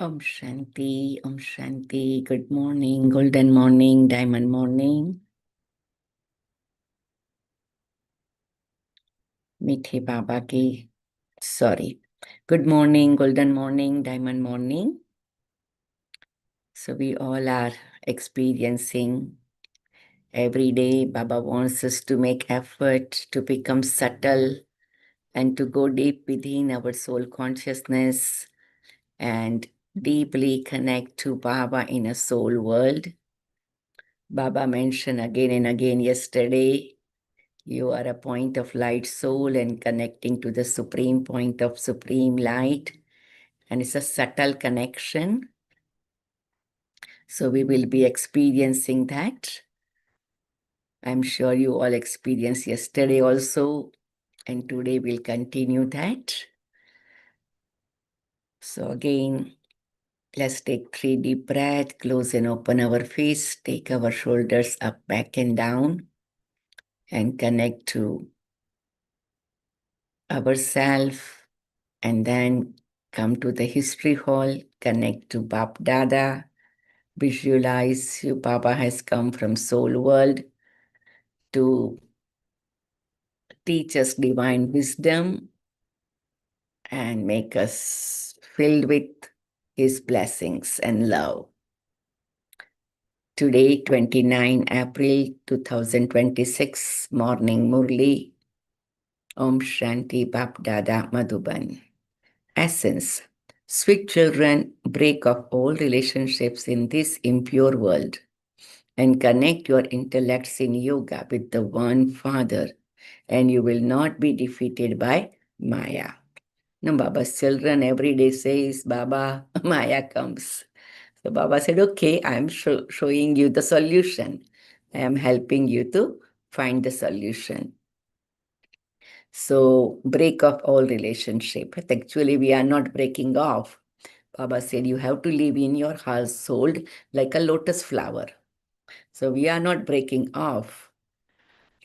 Om Shanti, Om Shanti. Good morning, golden morning, diamond morning. मीठे बाबा की Good morning, golden morning, diamond morning. So we all are experiencing every day. Baba wants us to make effort to become subtle and to go deep within our soul consciousness and deeply connect to Baba in a soul world. Baba mentioned again and again yesterday, you are a point of light soul and connecting to the supreme point of supreme light. And it's a subtle connection. So we will be experiencing that. I'm sure you all experienced yesterday also. And today we'll continue that. So again, let's take 3 deep breaths, close and open our face, take our shoulders up, back and down, and connect to ourselves. And then come to the history hall, connect to Bap Dada, visualize you Baba has come from soul world to teach us divine wisdom and make us filled with his blessings and love. Today, 29 April 2026, morning murli. Om Shanti Bap Dada Madhuban. Essence. Sweet children, break off all relationships in this impure world and connect your intellects in yoga with the one Father, and you will not be defeated by Maya. Now, Baba's children every day says, Baba, Maya comes. So Baba said, okay, I'm showing you the solution. I am helping you to find the solution. So break off all relationship. But actually, we are not breaking off. Baba said, you have to live in your household like a lotus flower. So we are not breaking off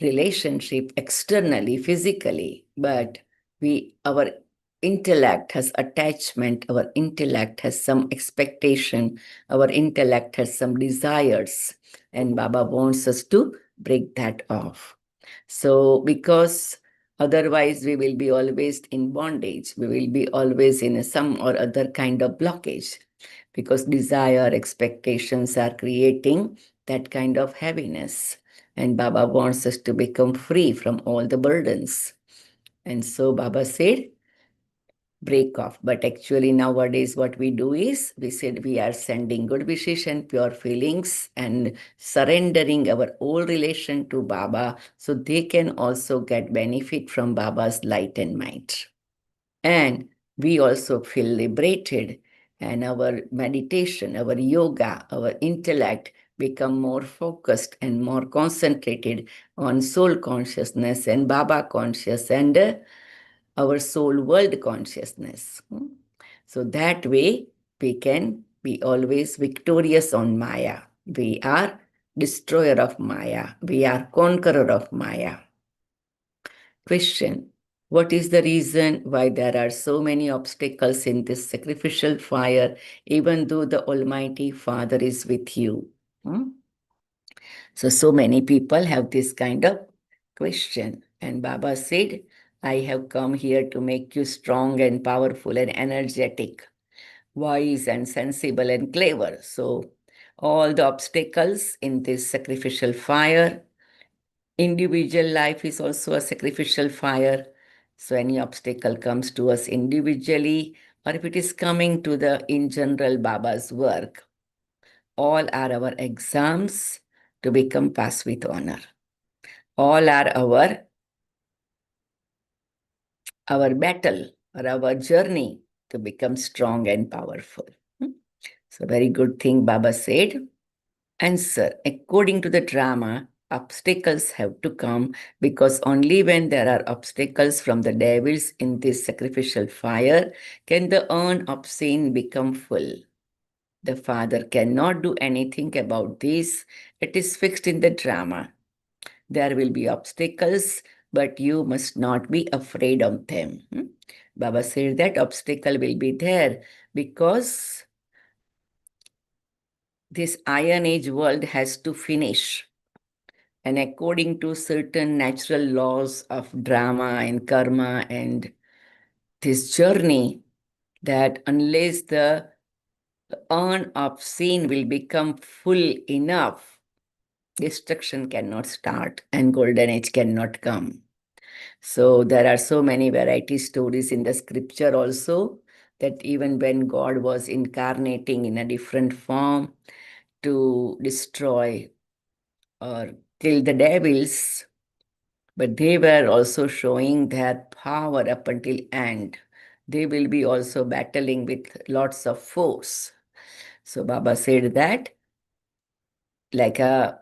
relationship externally, physically, but our intellect has attachment, our intellect has some expectation, our intellect has some desires, and Baba wants us to break that off. So because otherwise we will be always in bondage, we will be always in some or other kind of blockage, because desire, expectations are creating that kind of heaviness. And Baba wants us to become free from all the burdens. And so Baba said, break off. But actually nowadays what we do is, we said we are sending good wishes and pure feelings and surrendering our old relation to Baba so they can also get benefit from Baba's light and might. And we also feel liberated, and our meditation, our yoga, our intellect become more focused and more concentrated on soul consciousness and Baba conscious and our soul world consciousness. So that way we can be always victorious on Maya. We are destroyer of Maya. We are conqueror of Maya. Question: what is the reason why there are so many obstacles in this sacrificial fire, even though the Almighty Father is with you? So many people have this kind of question. And Baba said, I have come here to make you strong and powerful and energetic, wise and sensible and clever. So all the obstacles in this sacrificial fire, individual life is also a sacrificial fire. So any obstacle comes to us individually, or if it is coming to the in general Baba's work, all are our exams to become pass with honor. All are our battle or our journey to become strong and powerful. So very good thing Baba said. Answer: according to the drama, obstacles have to come, because only when there are obstacles from the devils in this sacrificial fire can the urn of sin become full. The Father cannot do anything about this. It is fixed in the drama. There will be obstacles, but you must not be afraid of them. Baba said that obstacle will be there because this Iron Age world has to finish. And according to certain natural laws of drama and karma and this journey, that unless the urn of sin will become full enough, destruction cannot start and golden age cannot come. So there are so many variety stories in the scripture also, that even when God was incarnating in a different form to destroy or kill the devils, but they were also showing their power up until end. They will be also battling with lots of force. So Baba said that like a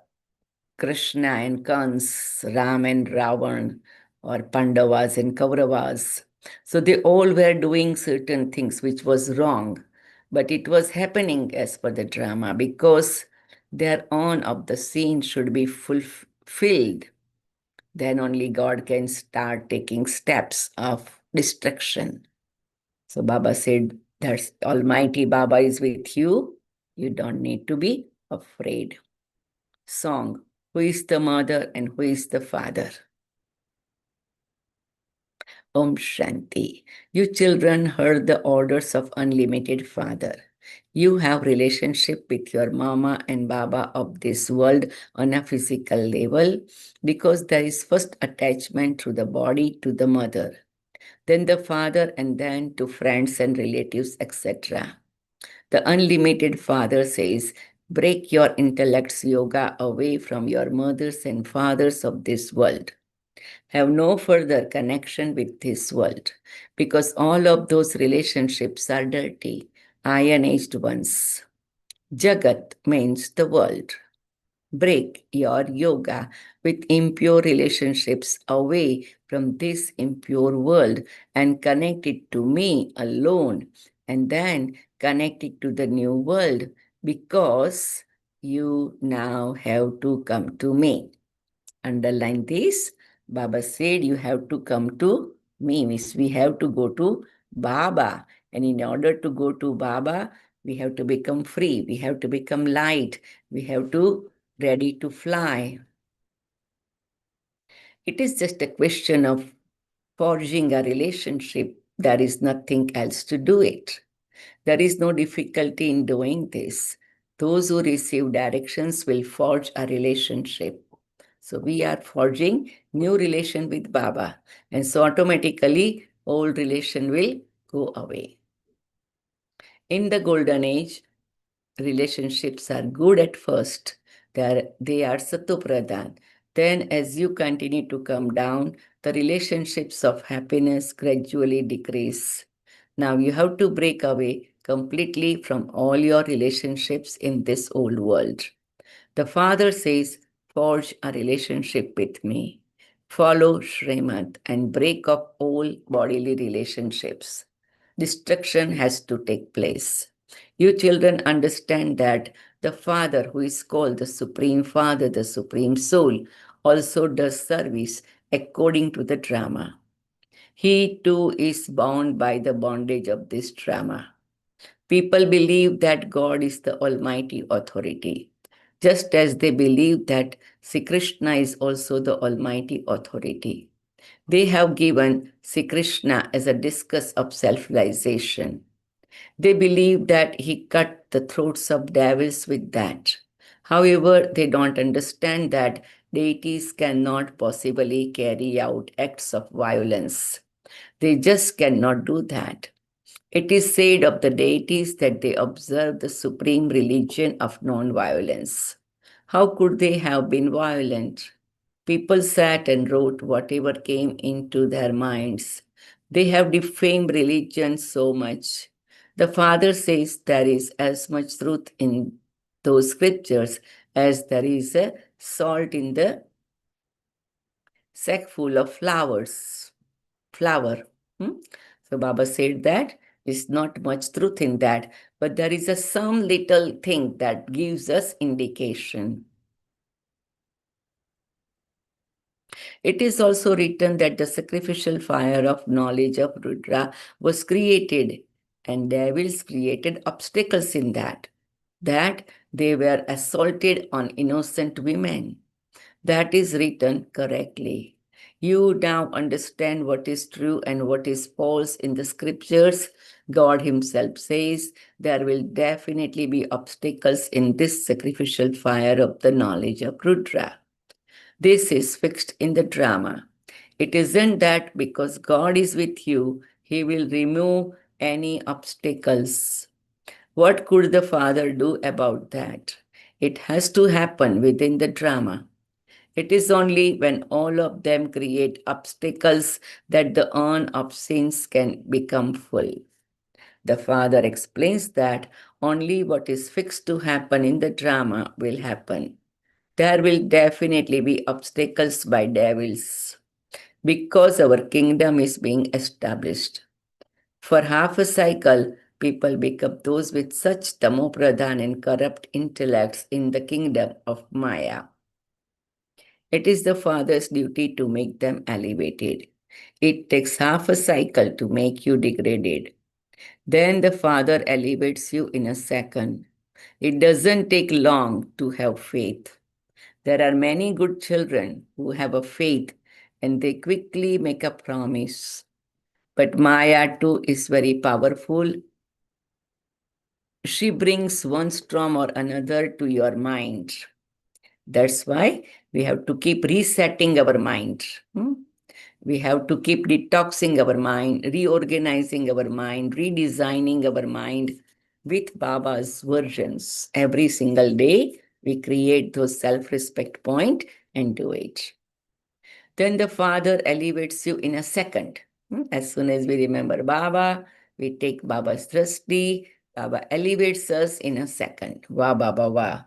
Krishna and Kans, Ram and Ravan, or Pandavas and Kauravas. So they all were doing certain things which was wrong, but it was happening as per the drama because their own of the scene should be fulfilled. Then only God can start taking steps of destruction. So Baba said, that's Almighty Baba is with you. You don't need to be afraid. Song, who is the mother and who is the father? Om Shanti. You children heard the orders of Unlimited Father. You have relationship with your mama and baba of this world on a physical level because there is first attachment through the body to the mother, then the father, and then to friends and relatives, etc. The Unlimited Father says, break your intellect's yoga away from your mothers and fathers of this world. Have no further connection with this world because all of those relationships are dirty, iron aged ones. Jagat means the world. Break your yoga with impure relationships away from this impure world and connect it to me alone, and then connect it to the new world because you now have to come to me. Underline this. Baba said you have to come to me, means we have to go to Baba. And in order to go to Baba, we have to become free. We have to become light. We have to ready to fly. It is just a question of forging a relationship. There is nothing else to do it. There is no difficulty in doing this. Those who receive directions will forge a relationship. So we are forging new relation with Baba. And so automatically old relation will go away. In the golden age, relationships are good at first. They are satupradhan. Then as you continue to come down, the relationships of happiness gradually decrease. Now you have to break away completely from all your relationships in this old world. The father says, forge a relationship with me. Follow Srimad and break up all bodily relationships. Destruction has to take place. You children understand that the Father, who is called the Supreme Father, the Supreme Soul, also does service according to the drama. He too is bound by the bondage of this drama. People believe that God is the Almighty Authority, just as they believe that Sri Krishna is also the Almighty Authority. They have given Sri Krishna as a discus of self-realization. They believe that he cut the throats of devils with that. However, they don't understand that deities cannot possibly carry out acts of violence. They just cannot do that. It is said of the deities that they observe the supreme religion of non-violence. How could they have been violent? People sat and wrote whatever came into their minds. They have defamed religion so much. The Father says there is as much truth in those scriptures as there is a salt in the sack full of flour. Hmm? So Baba said that is not much truth in that, but there is a some little thing that gives us indication. It is also written that the sacrificial fire of knowledge of Rudra was created, and devils created obstacles in that. That They were assaulted on innocent women. That is written correctly. You now understand what is true and what is false in the scriptures. God Himself says there will definitely be obstacles in this sacrificial fire of the knowledge of Rudra. This is fixed in the drama. It isn't that because God is with you, He will remove any obstacles. What could the Father do about that? It has to happen within the drama. It is only when all of them create obstacles that the urn of sins can become full. The Father explains that only what is fixed to happen in the drama will happen. There will definitely be obstacles by devils because our kingdom is being established. For half a cycle, people become those with such tamopradhan and corrupt intellects in the kingdom of Maya. It is the Father's duty to make them elevated. It takes half a cycle to make you degraded. Then the Father elevates you in a second. It doesn't take long to have faith. There are many good children who have a faith and they quickly make a promise. But Maya too is very powerful. She brings one storm or another to your mind. That's why we have to keep resetting our mind. We have to keep detoxing our mind, reorganizing our mind, redesigning our mind with Baba's versions. Every single day, we create those self-respect point and do it. Then the Father elevates you in a second. As soon as we remember Baba, we take Baba's drishti. Baba elevates us in a second. Wah, Baba, wah.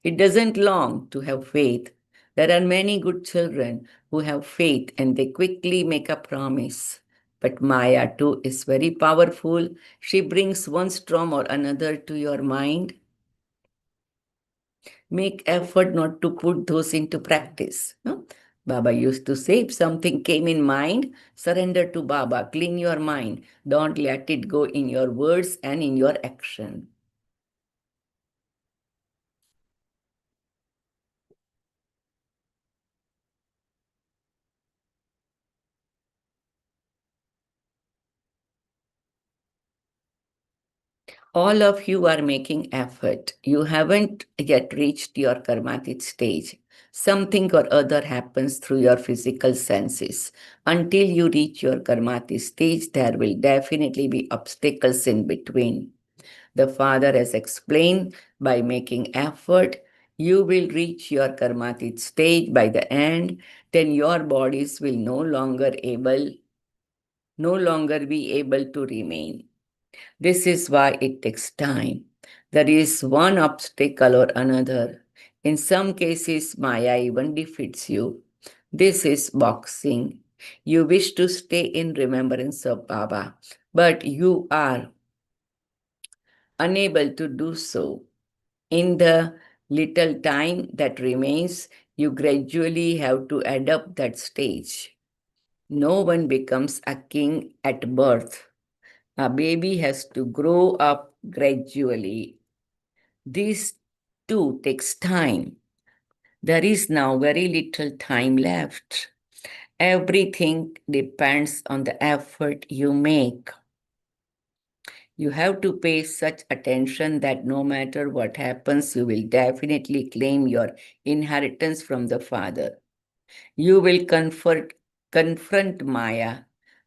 It doesn't long to have faith. There are many good children who have faith and they quickly make a promise. But Maya too is very powerful. She brings one storm or another to your mind. Make effort not to put those into practice. No? Baba used to say, if something came in mind, surrender to Baba, clean your mind. Don't let it go in your words and in your action. All of you are making effort. You haven't yet reached your karmatic stage. Something or other happens through your physical senses. Until you reach your karmatic stage, there will definitely be obstacles in between. The Father has explained by making effort, you will reach your karmatic stage by the end, then your bodies will no longer be able to remain. This is why it takes time. There is one obstacle or another. In some cases, Maya even defeats you. This is boxing. You wish to stay in remembrance of Baba, but you are unable to do so. In the little time that remains, you gradually have to adapt that stage. No one becomes a king at birth. A baby has to grow up gradually. This too takes time. There is now very little time left. Everything depends on the effort you make. You have to pay such attention that no matter what happens, you will definitely claim your inheritance from the Father. You will confront Maya.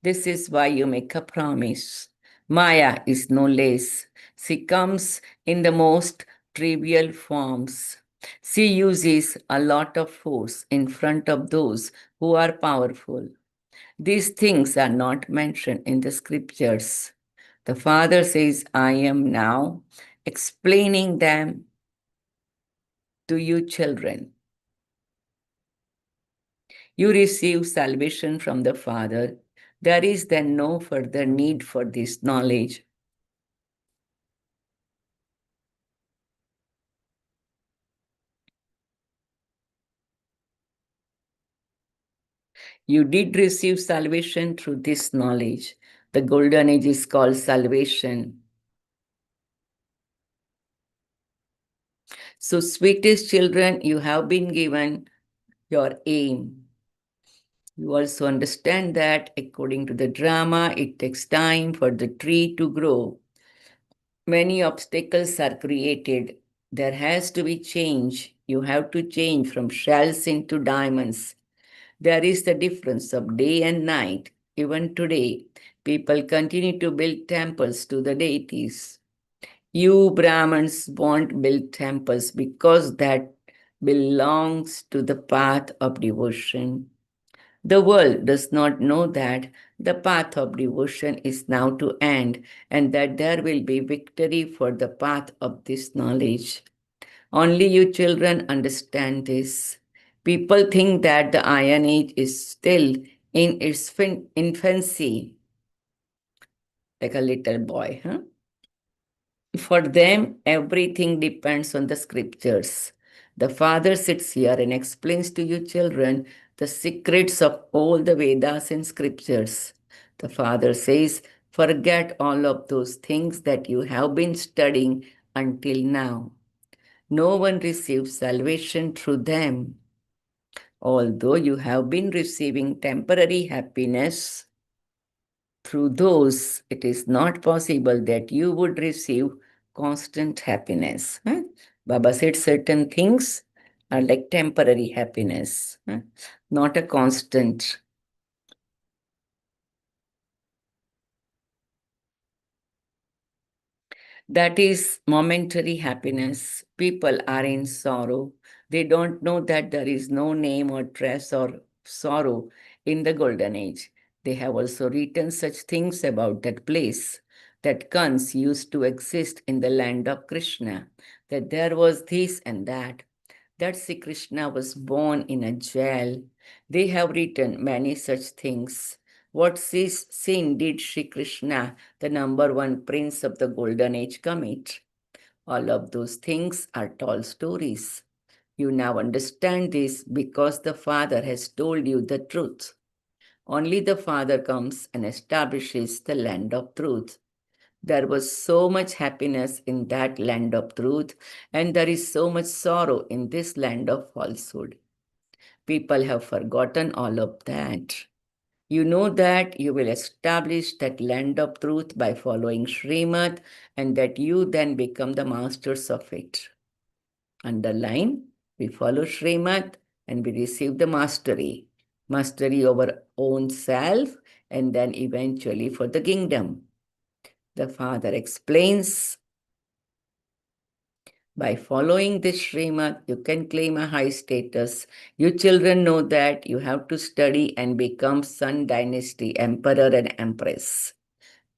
This is why you make a promise. Maya is no less. She comes in the most trivial forms. She uses a lot of force in front of those who are powerful. These things are not mentioned in the scriptures. The Father says, I am now explaining them to you, children. You receive salvation from the Father. There is then no further need for this knowledge. You did receive salvation through this knowledge. The golden age is called salvation. So, sweetest children, you have been given your aim. You also understand that according to the drama, it takes time for the tree to grow. Many obstacles are created. There has to be change. You have to change from shells into diamonds. There is the difference of day and night. Even today, people continue to build temples to the deities. You Brahmins won't build temples because that belongs to the path of devotion. The world does not know that the path of devotion is now to end and that there will be victory for the path of this knowledge. Only you children understand this. People think that the Iron Age is still in its infancy, like a little boy. Huh? For them, everything depends on the scriptures. The Father sits here and explains to you children the secrets of all the Vedas and scriptures. The Father says, forget all of those things that you have been studying until now. No one receives salvation through them. Although you have been receiving temporary happiness through those, it is not possible that you would receive constant happiness. Huh? Baba said certain things are like temporary happiness, huh? Not a constant. That is momentary happiness. People are in sorrow. They don't know that there is no name or trace or sorrow in the golden age. They have also written such things about that place, that Kans used to exist in the land of Krishna, that there was this and that Sri Krishna was born in a jail. They have written many such things. What sin did Sri Krishna, the number one prince of the golden age, commit? All of those things are tall stories. You now understand this because the Father has told you the truth. Only the Father comes and establishes the land of truth. There was so much happiness in that land of truth, and there is so much sorrow in this land of falsehood. People have forgotten all of that. You know that you will establish that land of truth by following Srimad, and that you then become the masters of it. Underline, we follow Srimad and we receive the mastery. Mastery over own self, and then eventually for the kingdom. The Father explains, by following this Srimad, you can claim a high status. You children know that you have to study and become Sun Dynasty Emperor and Empress.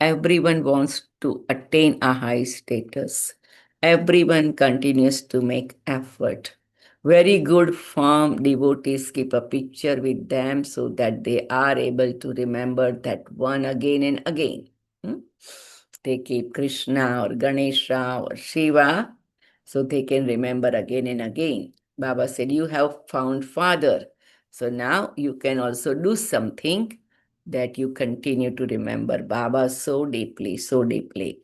Everyone wants to attain a high status. Everyone continues to make effort. Very good farm devotees keep a picture with them so that they are able to remember that one again and again. Hmm? They keep Krishna or Ganesha or Shiva so they can remember again and again. Baba said, you have found Father. So now you can also do something that you continue to remember Baba so deeply, so deeply.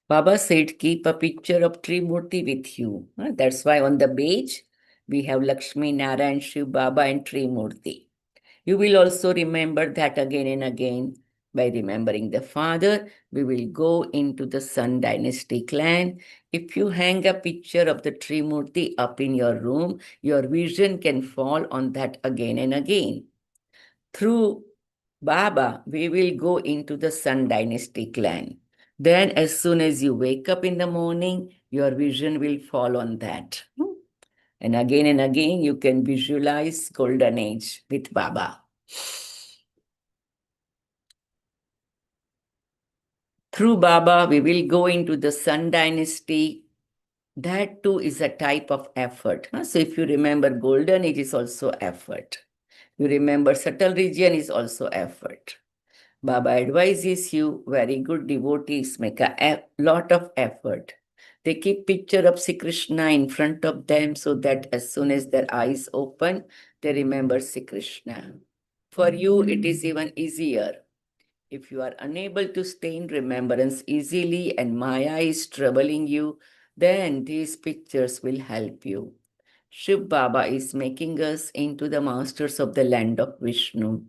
Baba said, keep a picture of Trimurti with you. That's why on the page we have Lakshmi, Narayan, Shiv Baba, and Trimurti. You will also remember that again and again. By remembering the Father, we will go into the Sun Dynasty clan. If you hang a picture of the Trimurti up in your room, your vision can fall on that again and again. Through Baba, we will go into the Sun Dynasty clan. Then, as soon as you wake up in the morning, your vision will fall on that. And again, you can visualize Golden Age with Baba. Through Baba, we will go into the Sun Dynasty. That too is a type of effort. So, if you remember, Golden Age is also effort. You remember, subtle region is also effort. Baba advises you, very good devotees make a lot of effort. They keep picture of Sri Krishna in front of them so that as soon as their eyes open, they remember Sri Krishna. For you, it is even easier. If you are unable to stay in remembrance easily and Maya is troubling you, then these pictures will help you. Shiv Baba is making us into the masters of the land of Vishnu.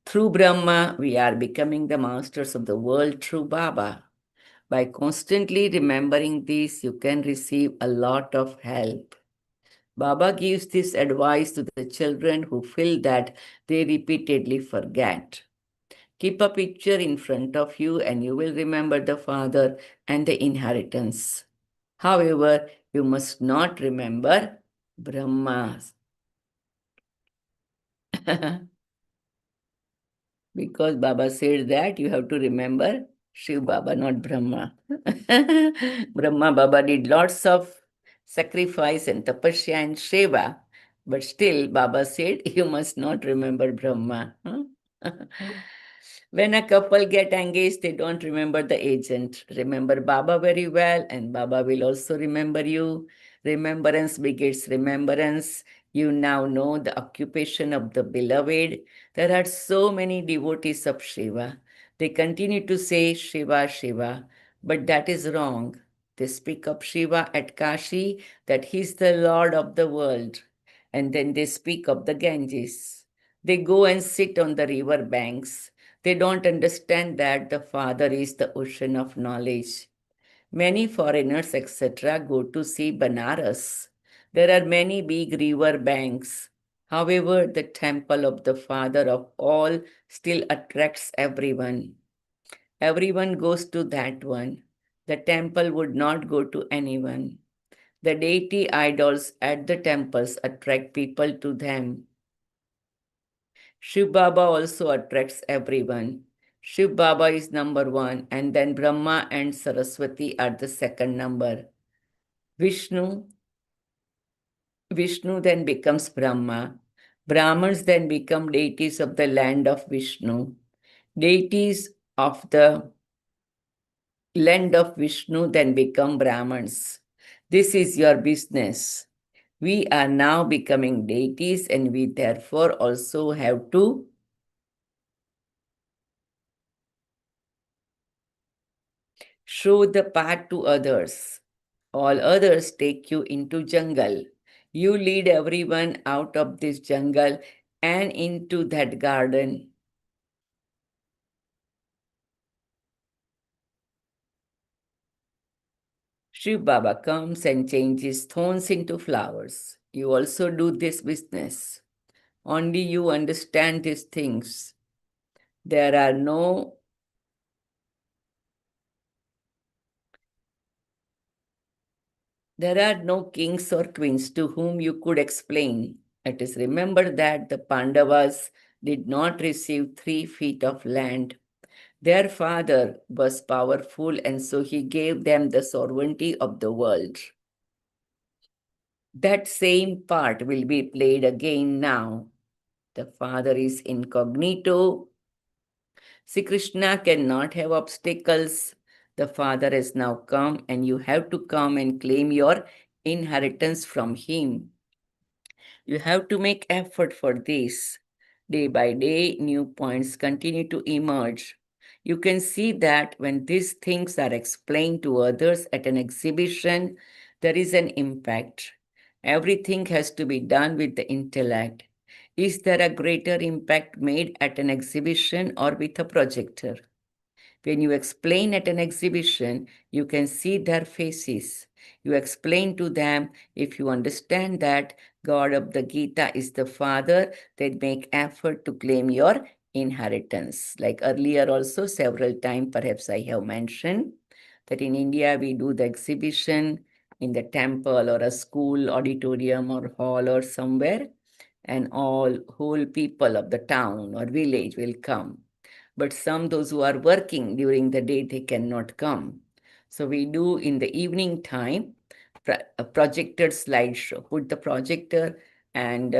Through Brahma, we are becoming the masters of the world through Baba. By constantly remembering this, you can receive a lot of help. Baba gives this advice to the children who feel that they repeatedly forget. Keep a picture in front of you and you will remember the father and the inheritance. However, you must not remember Brahma. Because Baba said that you have to remember Shiv Baba, not Brahma. Brahma Baba did lots of sacrifice and tapasya and seva, but still Baba said you must not remember Brahma. Huh? When a couple get engaged, they don't remember the agent. Remember Baba very well, and Baba will also remember you. Remembrance begets remembrance. You now know the occupation of the beloved. There are so many devotees of Shiva. They continue to say Shiva, Shiva, but that is wrong. They speak of Shiva at Kashi, that he is the Lord of the world. And then they speak of the Ganges. They go and sit on the river banks. They don't understand that the Father is the ocean of knowledge. Many foreigners, etc., go to see Banaras. There are many big river banks. However, the temple of the Father of all still attracts everyone. Everyone goes to that one. The temple would not go to anyone. The deity idols at the temples attract people to them. Shiv Baba also attracts everyone. Shiv Baba is number one, and then Brahma and Saraswati are the second number. Vishnu, Vishnu then becomes Brahma. Brahmins then become deities of the land of Vishnu. Deities of the land of Vishnu then become Brahmins. This is your business. We are now becoming deities, and we therefore also have to show the path to others. All others take you into jungle. You lead everyone out of this jungle and into that garden. Shiv Baba comes and changes thorns into flowers. You also do this business. Only you understand these things. There are no There are no kings or queens to whom you could explain. It is remembered that the Pandavas did not receive 3 feet of land. Their father was powerful, and so he gave them the sovereignty of the world. That same part will be played again now. The father is incognito. Sri Krishna cannot have obstacles. The father has now come, and you have to come and claim your inheritance from him. You have to make effort for this. Day by day, new points continue to emerge. You can see that when these things are explained to others at an exhibition, there is an impact. Everything has to be done with the intellect. Is there a greater impact made at an exhibition or with a projector? When you explain at an exhibition, you can see their faces. You explain to them, if you understand that God of the Gita is the Father, they make effort to claim your inheritance. Like earlier also, several times perhaps I have mentioned that in India we do the exhibition in the temple or a school auditorium or hall or somewhere, and all whole people of the town or village will come, but some those who are working during the day they cannot come. So we do in the evening time a projected slideshow. Put the projector and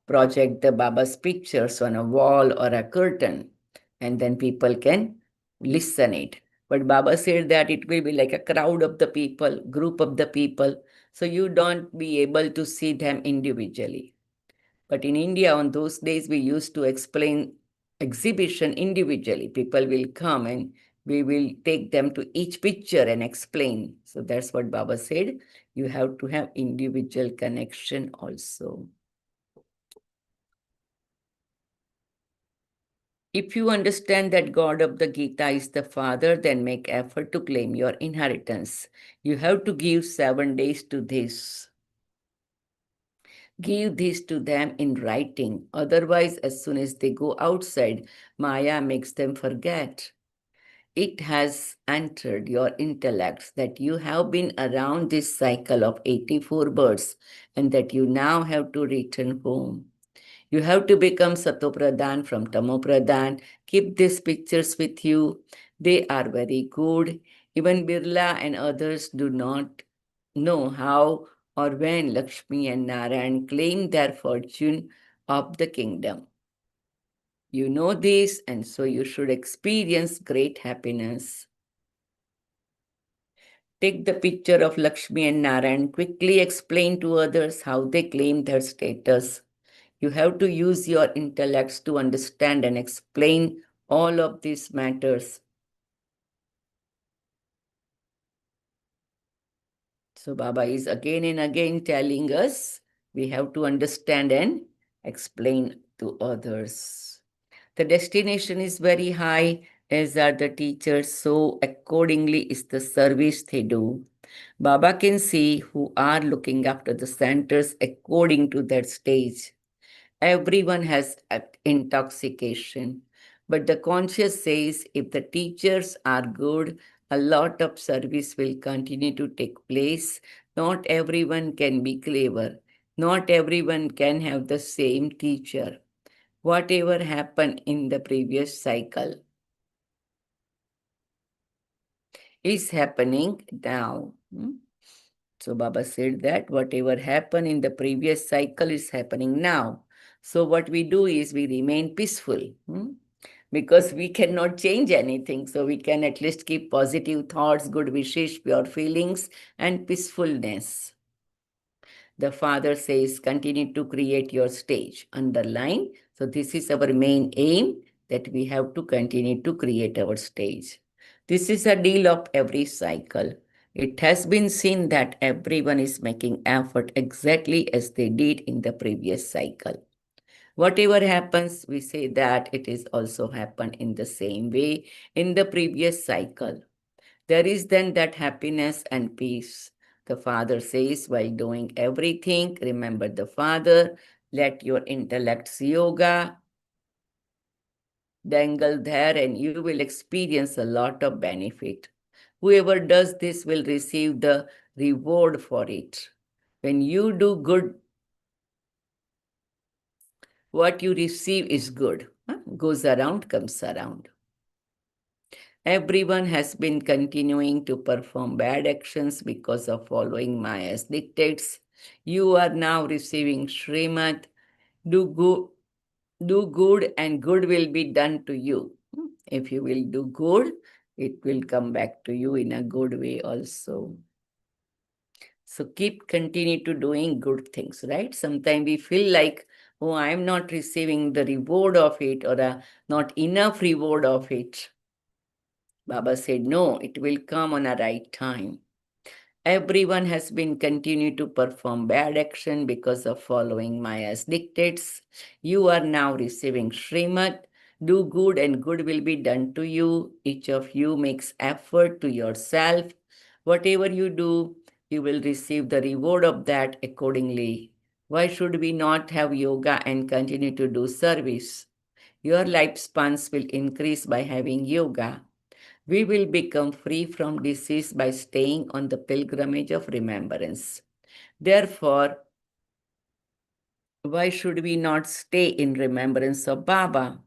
project the Baba's pictures on a wall or a curtain, and then people can listen it. But Baba said that it will be like a crowd of the people, group of the people, so you don't be able to see them individually. But in India, on those days, we used to explain exhibition individually. People will come and we will take them to each picture and explain. So that's what Baba said. You have to have individual connection also. If you understand that God of the Gita is the Father, then make effort to claim your inheritance. You have to give 7 days to this. Give this to them in writing. Otherwise, as soon as they go outside, Maya makes them forget. It has entered your intellects that you have been around this cycle of 84 births and that you now have to return home. You have to become Satopradhan from Tamopradhan. Keep these pictures with you. They are very good. Even Birla and others do not know how or when Lakshmi and Narayan claim their fortune of the kingdom. You know this, and so you should experience great happiness. Take the picture of Lakshmi and Narayan, quickly explain to others how they claim their status. You have to use your intellects to understand and explain all of these matters. So Baba is again and again telling us we have to understand and explain to others. The destination is very high, as are the teachers, so accordingly is the service they do. Baba can see who are looking after the centers according to their stage. Everyone has intoxication. But the conscious says if the teachers are good, a lot of service will continue to take place. Not everyone can be clever. Not everyone can have the same teacher. Whatever happened in the previous cycle is happening now. So Baba said that whatever happened in the previous cycle is happening now. So what we do is we remain peaceful because we cannot change anything. So we can at least keep positive thoughts, good wishes, pure feelings, and peacefulness. The Father says, continue to create your stage. Underline. So this is our main aim, that we have to continue to create our stage. This is a deal of every cycle. It has been seen that everyone is making effort exactly as they did in the previous cycle. Whatever happens, we say that it is also happened in the same way in the previous cycle. There is then that happiness and peace. The Father says, while doing everything, remember the Father, let your intellect's yoga dangle there, and you will experience a lot of benefit. Whoever does this will receive the reward for it. When you do good, what you receive is good. Goes around, comes around. Everyone has been continuing to perform bad actions because of following Maya's dictates. You are now receiving Srimad. Do good, do good, and good will be done to you. If you will do good, it will come back to you in a good way also. So continue to doing good things, right? Sometimes we feel like, oh, I'm not receiving the reward of it or not enough reward of it. Baba said, no, it will come on a right time. Everyone has been continued to perform bad action because of following Maya's dictates. You are now receiving Srimad. Do good and good will be done to you. Each of you makes effort to yourself. Whatever you do, you will receive the reward of that accordingly. Why should we not have yoga and continue to do service? Your lifespans will increase by having yoga. We will become free from disease by staying on the pilgrimage of remembrance. Therefore, why should we not stay in remembrance of Baba?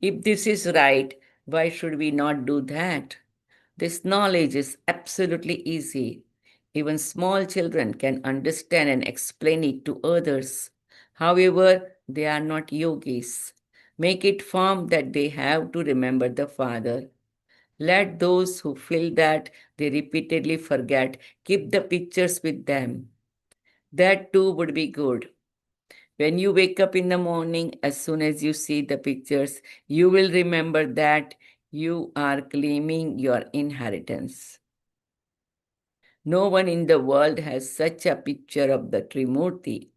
If this is right, why should we not do that? This knowledge is absolutely easy. Even small children can understand and explain it to others. However, they are not yogis. Make it firm that they have to remember the Father. Let those who feel that they repeatedly forget keep the pictures with them. That too would be good. When you wake up in the morning, as soon as you see the pictures, you will remember that you are claiming your inheritance. No one in the world has such a picture of the Trimurti.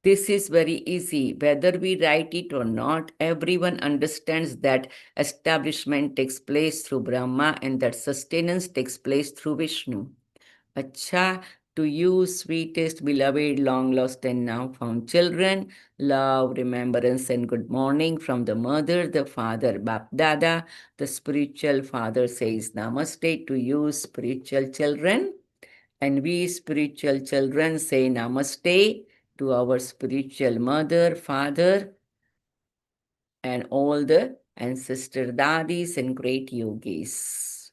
This is very easy. Whether we write it or not, everyone understands that establishment takes place through Brahma and that sustenance takes place through Vishnu. Acha, to you, sweetest, beloved, long lost and now found children, love, remembrance, and good morning from the mother, the father, Bap Dada. The spiritual father says Namaste to you, spiritual children. And we, spiritual children, say Namaste to our spiritual mother, father, and all the ancestor dadis and great yogis.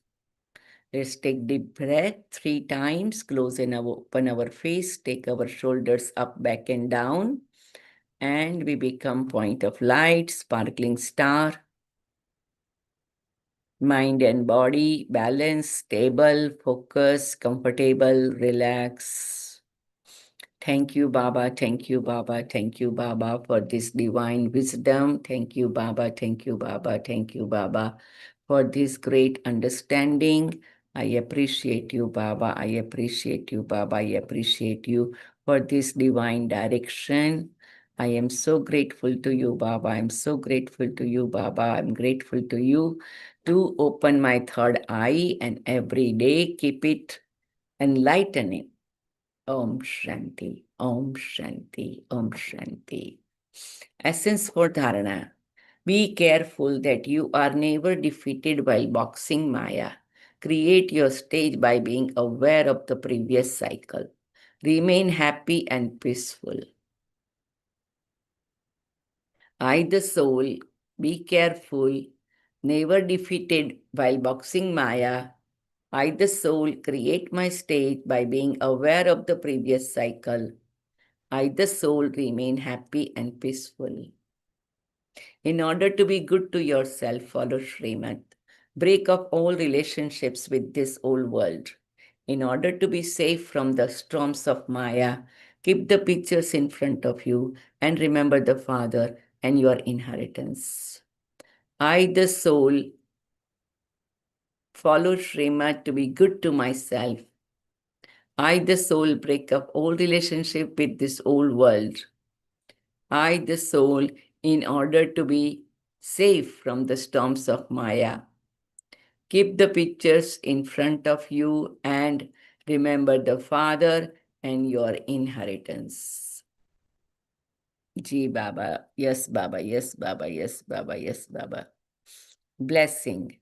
Let's take deep breath 3 times, close and open our face, take our shoulders up, back and down, and we become point of light, sparkling star. Mind and body, balance, stable, focus, comfortable, relax. Thank you, Baba. Thank you, Baba. Thank you, Baba, for this divine wisdom. Thank you, Baba. Thank you, Baba. Thank you, Baba, for this great understanding. I appreciate you, Baba. I appreciate you, Baba. I appreciate you for this divine direction. I am so grateful to you, Baba. I'm so grateful to you, Baba. I'm grateful to you to open my third eye and every day keep it enlightening. Om Shanti, Om Shanti, Om Shanti. Essence for Dharana. Be careful that you are never defeated while boxing Maya. Create your stage by being aware of the previous cycle. Remain happy and peaceful. I, the soul, be careful, never defeated while boxing Maya. I, the soul, create my stage by being aware of the previous cycle. I, the soul, remain happy and peaceful. In order to be good to yourself, follow Srimad. Break up all relationships with this old world. In order to be safe from the storms of Maya, keep the pictures in front of you and remember the Father and your inheritance. I, the soul, follow Srimad to be good to myself. I, the soul, break up all relationship with this old world. I, the soul, in order to be safe from the storms of Maya. Keep the pictures in front of you and remember the Father and your inheritance. Ji Baba, yes Baba, yes Baba, yes Baba, yes Baba. Blessing.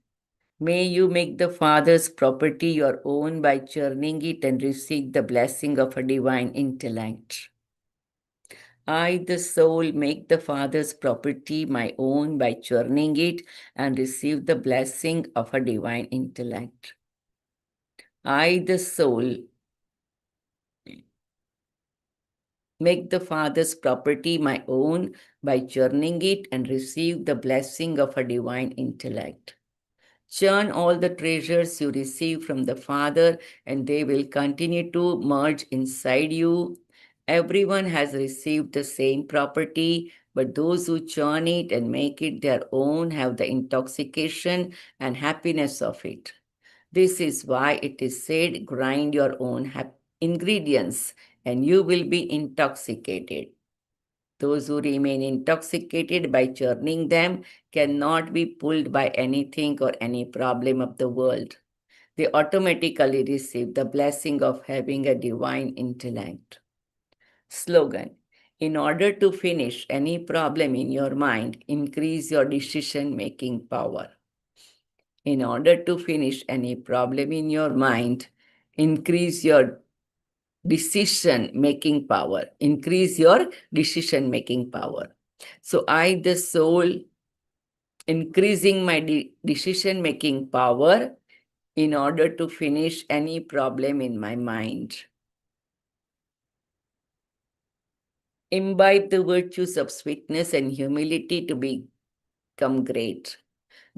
May you make the Father's property your own by churning it and receive the blessing of a divine intellect. I, the soul, make the Father's property my own by churning it and receive the blessing of a divine intellect. I, the soul, make the Father's property my own by churning it and receive the blessing of a divine intellect. Churn all the treasures you receive from the Father, and they will continue to merge inside you. Everyone has received the same property, but those who churn it and make it their own have the intoxication and happiness of it. This is why it is said, grind your own ingredients, and you will be intoxicated. Those who remain intoxicated by churning them cannot be pulled by anything or any problem of the world. They automatically receive the blessing of having a divine intellect. Slogan. In order to finish any problem in your mind, increase your decision-making power. In order to finish any problem in your mind, increase your decision-making power. Increase your decision-making power. So I, the soul, increasing my decision-making power, in order to finish any problem in my mind. Imbibe the virtues of sweetness and humility to become great.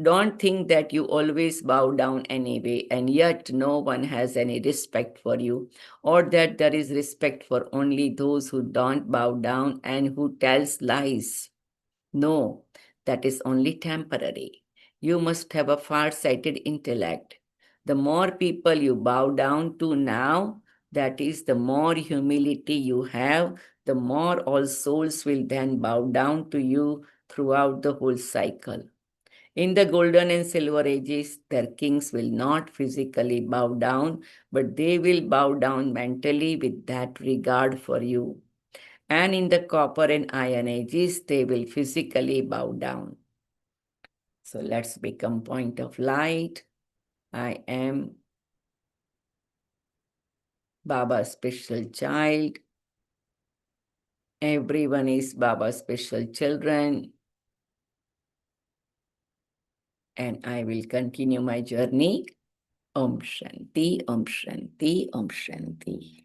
Don't think that you always bow down anyway, and yet no one has any respect for you, or that there is respect for only those who don't bow down and who tells lies. No, that is only temporary. You must have a far-sighted intellect. The more people you bow down to now, that is, the more humility you have, the more all souls will then bow down to you throughout the whole cycle. In the golden and silver ages, their kings will not physically bow down, but they will bow down mentally with that regard for you. And in the copper and iron ages, they will physically bow down. So let's become point of light. I am Baba's special child. Everyone is Baba's special children. And I will continue my journey. Om Shanti, Om Shanti, Om Shanti.